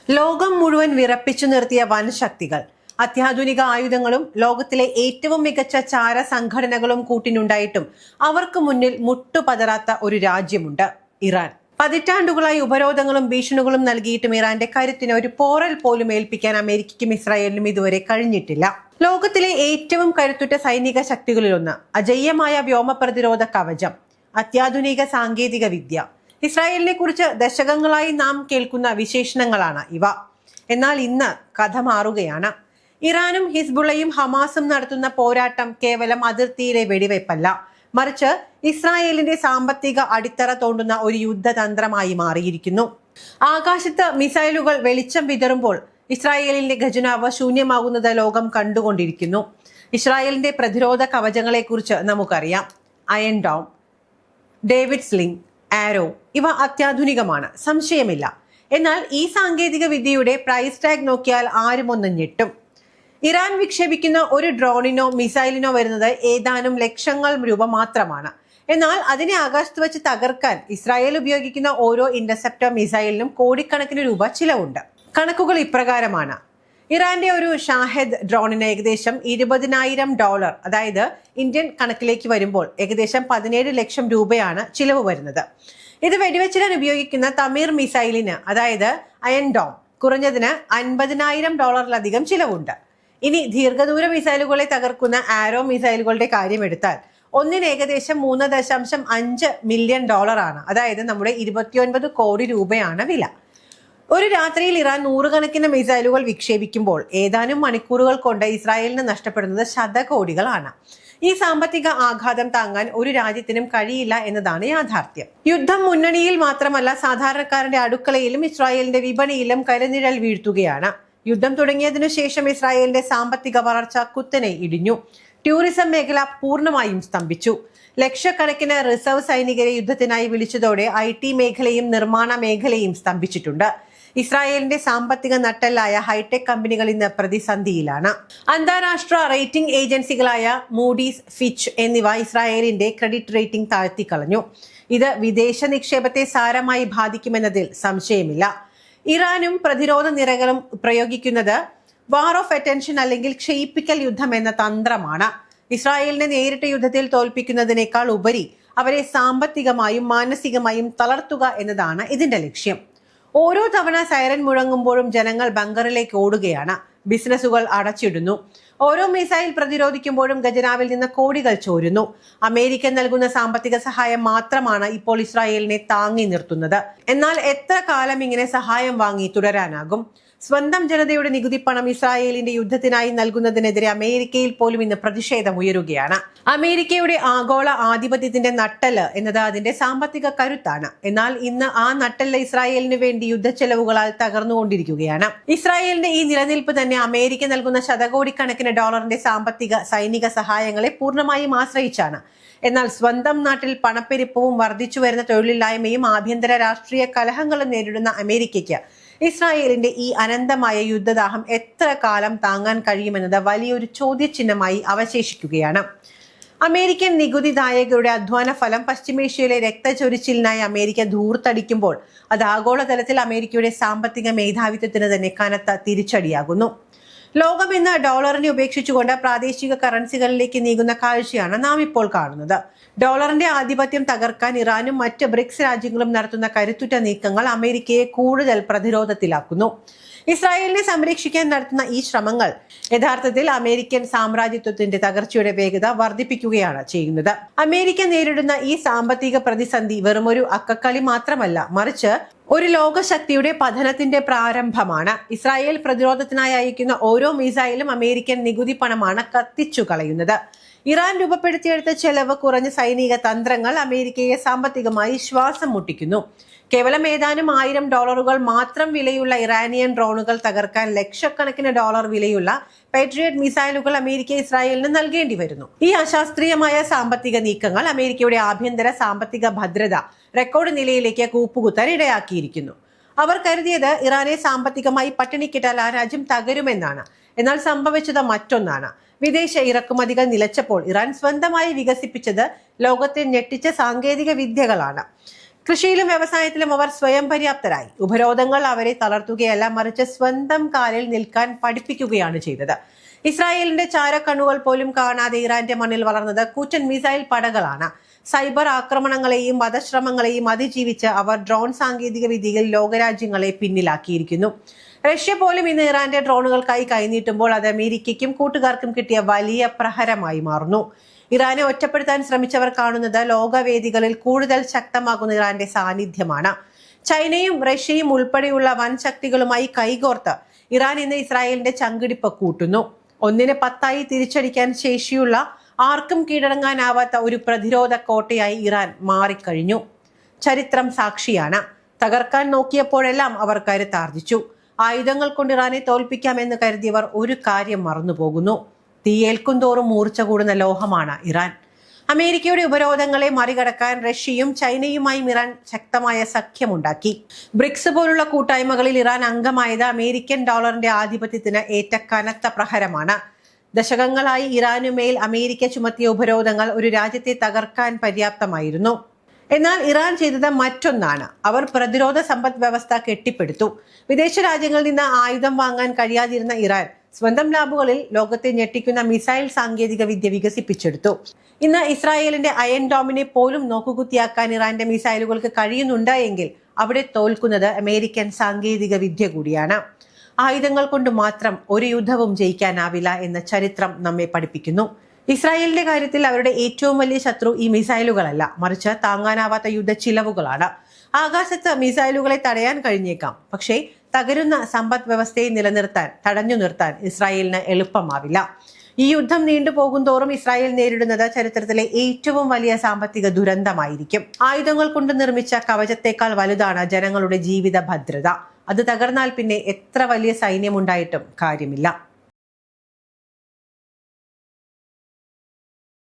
ലോകം മുഴുവൻ വിറപ്പിച്ചു നിർത്തിയ വൻശക്തികൾ, അത്യാധുനിക ആയുധങ്ങളും ലോകത്തിലെ ഏറ്റവും മികച്ച ചാര സംഘടനകളും കൂട്ടിനുണ്ടായിട്ടും അവർക്ക് മുന്നിൽ മുട്ടുപതറാത്ത ഒരു രാജ്യമുണ്ട്, ഇറാൻ. പതിറ്റാണ്ടുകളായി ഉപരോധങ്ങളും ഭീഷണികളും നൽകിയിട്ടും ഇറാന്റെ കരുത്തിന് ഒരു പോറൽ പോലും ഏൽപ്പിക്കാൻ അമേരിക്കയ്ക്കും ഇസ്രായേലിനും ഇതുവരെ കഴിഞ്ഞിട്ടില്ല. ലോകത്തിലെ ഏറ്റവും കരുത്തുറ്റ സൈനിക ശക്തികളിലൊന്ന്, അജയ്യമായ വ്യോമ പ്രതിരോധ കവചം, അത്യാധുനിക സാങ്കേതിക വിദ്യ. ഇസ്രായേലിനെ കുറിച്ച് ദശകങ്ങളായി നാം കേൾക്കുന്ന വിശേഷണങ്ങളാണ് ഇവ. എന്നാൽ ഇന്ന് കഥ മാറുകയാണ്. ഇറാനും ഹിസ്ബുള്ളയും ഹമാസും നടത്തുന്ന പോരാട്ടം കേവലം അതിർത്തിയിലെ വെടിവയ്പല്ല, മറിച്ച് ഇസ്രായേലിന്റെ സാമ്പത്തിക അടിത്തറ തോണ്ടുന്ന ഒരു യുദ്ധതന്ത്രമായി മാറിയിരിക്കുന്നു. ആകാശത്ത് മിസൈലുകൾ വെളിച്ചം വിതറുമ്പോൾ ഇസ്രായേലിന്റെ ഖജനാവ് ശൂന്യമാകുന്നത് ലോകം കണ്ടുകൊണ്ടിരിക്കുന്നു. ഇസ്രായേലിന്റെ പ്രതിരോധ കവചങ്ങളെ കുറിച്ച് നമുക്കറിയാം. അയൺ ഡോം, ഡേവിഡ് സ്ലിംഗ്, ആരോ, ഇവ അത്യാധുനികമാണ്, സംശയമില്ല. എന്നാൽ ഈ സാങ്കേതിക വിദ്യയുടെ പ്രൈസ് ടാഗ് നോക്കിയാൽ ആരും ഒന്ന് ഞെട്ടും. ഇറാൻ വിക്ഷേപിക്കുന്ന ഒരു ഡ്രോണിനോ മിസൈലിനോ വരുന്നത് ഏതാനും ലക്ഷങ്ങൾ രൂപ മാത്രമാണ്. എന്നാൽ അതിനെ ആകാശത്ത് വെച്ച് തകർക്കാൻ ഇസ്രായേൽ ഉപയോഗിക്കുന്ന ഓരോ ഇന്റർസെപ്റ്റർ മിസൈലിനും കോടിക്കണക്കിന് രൂപ ചിലവുണ്ട്. കണക്കുകൾ ഇപ്രകാരമാണ്. ഇറാന്റെ ഒരു ഷാഹെദ് ഡ്രോണിന് ഏകദേശം $20,000, അതായത് ഇന്ത്യൻ കണക്കിലേക്ക് വരുമ്പോൾ ഏകദേശം 17 ലക്ഷം രൂപയാണ് ചിലവ് വരുന്നത്. ഇത് വെടിവെച്ചിടാൻ ഉപയോഗിക്കുന്ന തമീർ മിസൈലിന്, അതായത് അയൺ ഡോം, കുറഞ്ഞതിന് $50,000 ചിലവുണ്ട്. ഇനി ദീർഘദൂര മിസൈലുകളെ തകർക്കുന്ന ആരോ മിസൈലുകളുടെ കാര്യം എടുത്താൽ ഒന്നിന് ഏകദേശം $3.5 മില്യൺ ആണ്, അതായത് നമ്മുടെ 29 കോടി രൂപയാണ് വില. ഒരു രാത്രിയിൽ ഇറാൻ നൂറുകണക്കിന് മിസൈലുകൾ വിക്ഷേപിക്കുമ്പോൾ ഏതാനും മണിക്കൂറുകൾ കൊണ്ട് ഇസ്രായേലിന് നഷ്ടപ്പെടുന്നത് ശതകോടികളാണ്. ഈ സാമ്പത്തിക ആഘാതം താങ്ങാൻ ഒരു രാജ്യത്തിനും കഴിയില്ല എന്നതാണ് യാഥാർത്ഥ്യം. യുദ്ധം മുന്നണിയിൽ മാത്രമല്ല, സാധാരണക്കാരന്റെ അടുക്കളയിലും ഇസ്രായേലിന്റെ വിപണിയിലും കരിനിഴൽ വീഴ്ത്തുകയാണ്. യുദ്ധം തുടങ്ങിയതിനു ശേഷം ഇസ്രായേലിന്റെ സാമ്പത്തിക വളർച്ച കുത്തനെ ഇടിഞ്ഞു. ടൂറിസം മേഖല പൂർണ്ണമായും സ്തംഭിച്ചു. ലക്ഷക്കണക്കിന് റിസർവ് സൈനികരെ യുദ്ധത്തിനായി വിളിച്ചതോടെ IT മേഖലയും നിർമ്മാണ മേഖലയും സ്തംഭിച്ചിട്ടുണ്ട്. ഇസ്രായേലിന്റെ സാമ്പത്തിക നട്ടെല്ലായ ഹൈടെക് കമ്പനികൾ ഇന്ന് പ്രതിസന്ധിയിലാണ്. അന്താരാഷ്ട്ര റേറ്റിംഗ് ഏജൻസികളായ മൂഡീസ്, ഫിച്ച് എന്നിവ ഇസ്രായേലിന്റെ ക്രെഡിറ്റ് റേറ്റിംഗ് താഴ്ത്തിക്കളഞ്ഞു. ഇത് വിദേശ നിക്ഷേപത്തെ സാരമായി ബാധിക്കുമെന്നതിൽ സംശയമില്ല. ഇറാനും പ്രതിരോധ നിരകളും പ്രയോഗിക്കുന്നത് വാർ ഓഫ് അറ്റൻഷൻ അല്ലെങ്കിൽ ക്ഷയിപ്പിക്കൽ യുദ്ധം എന്ന തന്ത്രമാണ്. ഇസ്രായേലിനെ നേരിട്ട് യുദ്ധത്തിൽ തോൽപ്പിക്കുന്നതിനേക്കാൾ ഉപരി അവരെ സാമ്പത്തികമായും മാനസികമായും തളർത്തുക എന്നതാണ് ഇതിന്റെ ലക്ഷ്യം. ഓരോ തവണ സൈറൻ മുഴങ്ങുമ്പോഴും ജനങ്ങൾ ബങ്കറിലേക്ക് ഓടുകയാണ്, ബിസിനസ്സുകൾ അടച്ചിടുന്നു. ഓരോ മിസൈൽ പ്രതിരോധിക്കുമ്പോഴും ഖജനാവിൽ നിന്ന് കോടികൾ ചോരുന്നു. അമേരിക്ക നൽകുന്ന സാമ്പത്തിക സഹായം മാത്രമാണ് ഇപ്പോൾ ഇസ്രായേലിനെ താങ്ങി നിർത്തുന്നത്. എന്നാൽ എത്ര കാലം ഇങ്ങനെ സഹായം വാങ്ങി തുടരാനാകും? സ്വന്തം ജനതയുടെ നികുതി പണം ഇസ്രായേലിന്റെ യുദ്ധത്തിനായി നൽകുന്നതിനെതിരെ അമേരിക്കയിൽ പോലും ഇന്ന് പ്രതിഷേധം ഉയരുകയാണ്. അമേരിക്കയുടെ ആഗോള ആധിപത്യത്തിന്റെ നട്ടെല്ല് എന്നത് അതിന്റെ സാമ്പത്തിക കരുത്താണ്. എന്നാൽ ഇന്ന് ആ നട്ടെല്ല് ഇസ്രായേലിന് വേണ്ടി യുദ്ധച്ചെലവുകളാൽ തകർന്നുകൊണ്ടിരിക്കുകയാണ്. ഇസ്രായേലിന്റെ ഈ നിലനിൽപ്പ് തന്നെ അമേരിക്ക നൽകുന്ന ശതകോടിക്കണക്കിന് ഡോളറിന്റെ സാമ്പത്തിക സൈനിക സഹായങ്ങളെ പൂർണ്ണമായും ആശ്രയിച്ചാണ്. എന്നാൽ സ്വന്തം നാട്ടിൽ പണപ്പെരുപ്പവും വർദ്ധിച്ചു വരുന്ന തൊഴിലില്ലായ്മയും ആഭ്യന്തര രാഷ്ട്രീയ കലഹങ്ങളും നേരിടുന്ന അമേരിക്കയ്ക്ക് ഇസ്രായേലിന്റെ ഈ അനന്തമായ യുദ്ധദാഹം എത്ര കാലം താങ്ങാൻ കഴിയുമെന്നത് വലിയൊരു ചോദ്യചിഹ്നമായി അവശേഷിക്കുകയാണ്. അമേരിക്കൻ നികുതിദായകരുടെ അധ്വാന ഫലം പശ്ചിമേഷ്യയിലെ രക്തചൊരിച്ചിലിനായി അമേരിക്ക ധൂർത്തടിക്കുമ്പോൾ അത് ആഗോളതലത്തിൽ അമേരിക്കയുടെ സാമ്പത്തിക മേധാവിത്വത്തിന് തന്നെ കനത്ത തിരിച്ചടിയാകുന്നു. ലോകം ഇന്ന് ഡോളറിനെ ഉപേക്ഷിച്ചുകൊണ്ട് പ്രാദേശിക കറൻസികളിലേക്ക് നീങ്ങുന്ന കാഴ്ചയാണ് നാം ഇപ്പോൾ കാണുന്നത്. ഡോളറിന്റെ ആധിപത്യം തകർക്കാൻ ഇറാനും മറ്റ് ബ്രിക്സ് രാജ്യങ്ങളും നടത്തുന്ന കരുത്തുറ്റ നീക്കങ്ങൾ അമേരിക്കയെ കൂടുതൽ പ്രതിരോധത്തിലാക്കുന്നു. ഇസ്രായേലിനെ സംരക്ഷിക്കാൻ നടത്തുന്ന ഈ ശ്രമങ്ങൾ യഥാർത്ഥത്തിൽ അമേരിക്കൻ സാമ്രാജ്യത്വത്തിന്റെ തകർച്ചയുടെ വേഗത വർദ്ധിപ്പിക്കുകയാണ് ചെയ്യുന്നത്. അമേരിക്ക നേരിടുന്ന ഈ സാമ്പത്തിക പ്രതിസന്ധി വെറുമൊരു അക്കക്കളി മാത്രമല്ല, മറിച്ച് ഒരു ലോകശക്തിയുടെ പതനത്തിന്റെ പ്രാരംഭമാണ്. ഇസ്രായേൽ പ്രതിരോധത്തിനായി അയക്കുന്ന ഓരോ മിസൈലും അമേരിക്കൻ നികുതി പണമാണ് കത്തിച്ചു കളയുന്നത്. ഇറാൻ രൂപപ്പെടുത്തിയെടുത്ത ചെലവ് കുറഞ്ഞ സൈനിക തന്ത്രങ്ങൾ അമേരിക്കയെ സാമ്പത്തികമായി ശ്വാസം മുട്ടിക്കുന്നു. കേവലം ഏതാനും $1000 മാത്രം വിലയുള്ള ഇറാനിയൻ ഡ്രോണുകൾ തകർക്കാൻ ലക്ഷക്കണക്കിന് ഡോളർ വിലയുള്ള പാട്രിയറ്റ് മിസൈലുകൾ അമേരിക്ക ഇസ്രായേലിന് നൽകേണ്ടി വരുന്നു. ഈ അശാസ്ത്രീയമായ സാമ്പത്തിക നീക്കങ്ങൾ അമേരിക്കയുടെ ആഭ്യന്തര സാമ്പത്തിക ഭദ്രത റെക്കോർഡ് നിലയിലേക്ക് കൂപ്പുകുത്താൻ ഇടയാക്കിയിരിക്കുന്നു. അവർ കരുതിയത് ഇറാനെ സാമ്പത്തികമായി പട്ടിണിക്കിട്ടാൽ ആ രാജ്യം തകരുമെന്നാണ്. എന്നാൽ സംഭവിച്ചത് മറ്റൊന്നാണ്. വിദേശ ഇറക്കുമതികൾ നിലച്ചപ്പോൾ ഇറാൻ സ്വന്തമായി വികസിപ്പിച്ചത് ലോകത്തെ ഞെട്ടിച്ച സാങ്കേതിക വിദ്യകളാണ്. കൃഷിയിലും വ്യവസായത്തിലും അവർ സ്വയം പര്യാപ്തരായി. ഉപരോധങ്ങൾ അവരെ തളർത്തുകയല്ല, മറിച്ച് സ്വന്തം കാലിൽ നിൽക്കാൻ പഠിപ്പിക്കുകയാണ് ചെയ്തത്. ഇസ്രായേലിന്റെ ചാരക്കണ്ണുകൾ പോലും കാണാതെ ഇറാന്റെ മണ്ണിൽ വളർന്നത് കൂറ്റൻ മിസൈൽ പടകളാണ്. സൈബർ ആക്രമണങ്ങളെയും വധശ്രമങ്ങളെയും അതിജീവിച്ച് അവർ ഡ്രോൺ സാങ്കേതിക വിദ്യയിൽ ലോകരാജ്യങ്ങളെ പിന്നിലാക്കിയിരിക്കുന്നു. റഷ്യ പോലും ഇന്ന് ഇറാന്റെ ഡ്രോണുകൾക്കായി കൈനീട്ടുമ്പോൾ അത് അമേരിക്കയ്ക്കും കൂട്ടുകാർക്കും കിട്ടിയ വലിയ പ്രഹരമായി മാറുന്നു. ഇറാനെ ഒറ്റപ്പെടുത്താൻ ശ്രമിച്ചവർ കാണുന്നത് ലോകവേദികളിൽ കൂടുതൽ ശക്തമാകുന്ന ഇറാന്റെ സാന്നിധ്യമാണ്. ചൈനയും റഷ്യയും ഉൾപ്പെടെയുള്ള വൻ ശക്തികളുമായി കൈകോർത്ത് ഇറാൻ ഇന്ന് ഇസ്രായേലിന്റെ ചങ്കിടിപ്പ് കൂട്ടുന്നു. 1-10 തിരിച്ചടിക്കാൻ ശേഷിയുള്ള, ആർക്കും കീഴടങ്ങാനാവാത്ത ഒരു പ്രതിരോധ കോട്ടയായി ഇറാൻ മാറിക്കഴിഞ്ഞു. ചരിത്രം സാക്ഷിയാണ്. തകർക്കാൻ നോക്കിയപ്പോഴെല്ലാം അവർ കരുത്താർജിച്ചു. ആയുധങ്ങൾ കൊണ്ട് ഇറാനെ തോൽപ്പിക്കാമെന്ന് കരുതിയവർ ഒരു കാര്യം മറന്നുപോകുന്നു. തീയേൽക്കും തോറും മൂർച്ച കൂടുന്ന ലോഹമാണ് ഇറാൻ. അമേരിക്കയുടെ ഉപരോധങ്ങളെ മറികടക്കാൻ റഷ്യയും ചൈനയുമായും ഇറാൻ ശക്തമായ സഖ്യമുണ്ടാക്കി. ബ്രിക്സ് പോലുള്ള കൂട്ടായ്മകളിൽ ഇറാൻ അംഗമായത് അമേരിക്കൻ ഡോളറിന്റെ ആധിപത്യത്തിന് ഏറ്റ കനത്ത പ്രഹരമാണ്. ദശകങ്ങളായി ഇറാനുമേൽ അമേരിക്ക ചുമത്തിയ ഉപരോധങ്ങൾ ഒരു രാജ്യത്തെ തകർക്കാൻ പര്യാപ്തമായിരുന്നു. എന്നാൽ ഇറാൻ ചെയ്തത് മറ്റൊന്നാണ്. അവർ പ്രതിരോധ സമ്പദ് വ്യവസ്ഥ കെട്ടിപ്പടുത്തു. വിദേശ രാജ്യങ്ങളിൽ നിന്ന് ആയുധം വാങ്ങാൻ കഴിയാതിരുന്ന ഇറാൻ സ്വന്തം ലാബുകളിൽ ലോകത്തെ ഞെട്ടിക്കുന്ന മിസൈൽ സാങ്കേതിക വിദ്യ വികസിപ്പിച്ചെടുത്തു. ഇന്ന് ഇസ്രായേലിന്റെ അയൺ ഡോമിനെ പോലും നോക്കുകുത്തിയാക്കാൻ ഇറാന്റെ മിസൈലുകൾക്ക് കഴിയുന്നുണ്ട് എങ്കിൽ അവിടെ തോൽക്കുന്നത് അമേരിക്കൻ സാങ്കേതിക വിദ്യ കൂടിയാണ്. ആയുധങ്ങൾ കൊണ്ട് മാത്രം ഒരു യുദ്ധവും ജയിക്കാനാവില്ല എന്ന ചരിത്രം നമ്മെ പഠിപ്പിക്കുന്നു. ഇസ്രായേലിന്റെ കാര്യത്തിൽ അവരുടെ ഏറ്റവും വലിയ ശത്രു ഈ മിസൈലുകളല്ല, മറിച്ച് താങ്ങാനാവാത്ത യുദ്ധ ചിലവുകളാണ്. ആകാശത്ത് മിസൈലുകളെ തടയാൻ കഴിഞ്ഞേക്കാം, പക്ഷേ തകരുന്ന സമ്പദ് വ്യവസ്ഥയെ തടഞ്ഞു നിർത്താൻ ഇസ്രായേലിന് എളുപ്പമാവില്ല. ഈ യുദ്ധം നീണ്ടുപോകും തോറും ഇസ്രായേൽ നേരിടുന്നത് ചരിത്രത്തിലെ ഏറ്റവും വലിയ സാമ്പത്തിക ദുരന്തമായിരിക്കും. ആയുധങ്ങൾ കൊണ്ട് നിർമ്മിച്ച കവചത്തേക്കാൾ വലുതാണ് ജനങ്ങളുടെ ജീവിത ഭദ്രത. അത് തകർന്നാൽ പിന്നെ എത്ര വലിയ സൈന്യമുണ്ടായിട്ടും കാര്യമില്ല.